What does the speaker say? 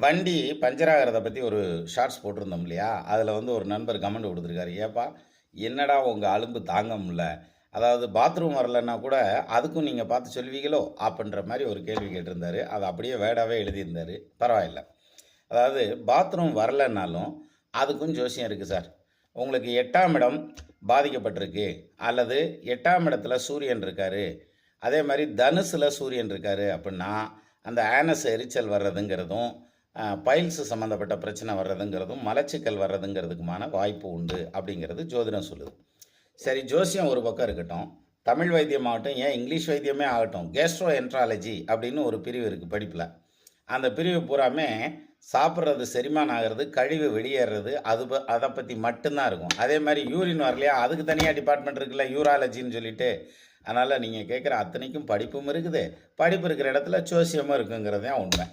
வண்டி பஞ்சர் ஆகிறத பற்றி ஒரு ஷார்ட்ஸ் போட்டிருந்தோம் இல்லையா? அதில் வந்து ஒரு நண்பர் கமெண்ட் கொடுத்துருக்காரு. ஏப்பா என்னடா உங்கள் அலும்பு தாங்க முடியல, அதாவது பாத்ரூம் வரலன்னா கூட அதுக்கும் நீங்கள் பார்த்து சொல்வீங்களோ அப்படின்ற மாதிரி ஒரு கேள்வி கேட்டிருந்தாரு. அதை அப்படியே வேர்டாகவே எழுதியிருந்தார். பரவாயில்ல. அதாவது பாத்ரூம் வரலன்னாலும் அதுக்கும் ஜோசியம் இருக்குது சார். உங்களுக்கு 8ஆம் இடம் பாதிக்கப்பட்டிருக்கு, அல்லது 8ஆம் இடத்துல சூரியன் இருக்கார், அதே மாதிரி தனுசில் சூரியன் இருக்கார் அப்படின்னா அந்த ஆனஸ் எரிச்சல் வர்றதுங்கிறதும் பைல்ஸு சம்மந்தப்பட்ட பிரச்சனை வர்றதுங்கிறதும் மலச்சிக்கல் வர்றதுங்கிறதுக்குமான வாய்ப்பு உண்டு அப்படிங்கிறது ஜோதிடம் சொல்லுது. சரி, ஜோசியம் ஒரு பக்கம் இருக்கட்டும், தமிழ் வைத்தியம் ஆகட்டும், ஏன் இங்கிலீஷ் வைத்தியமே ஆகட்டும், கேஸ்ட்ரோ என்ட்ராலஜி அப்படின்னு ஒரு பிரிவு இருக்குது படிப்பில். அந்த பிரிவு பூராமே சாப்பிட்றது செரிமானம் ஆகிறது, கழிவு வெளியேறது, அதை பற்றி மட்டும்தான் இருக்கும். அதே மாதிரி யூரின் வரலையா, அதுக்கு தனியாக டிபார்ட்மெண்ட் இருக்குல்ல, யூராலஜின்னு சொல்லிட்டு. அதனால் நீங்கள் கேட்குற அத்தனைக்கும் படிப்பும் இருக்குது, படிப்பு இருக்கிற இடத்துல ஜோசியமும் இருக்குங்கிறது தான் உண்மை.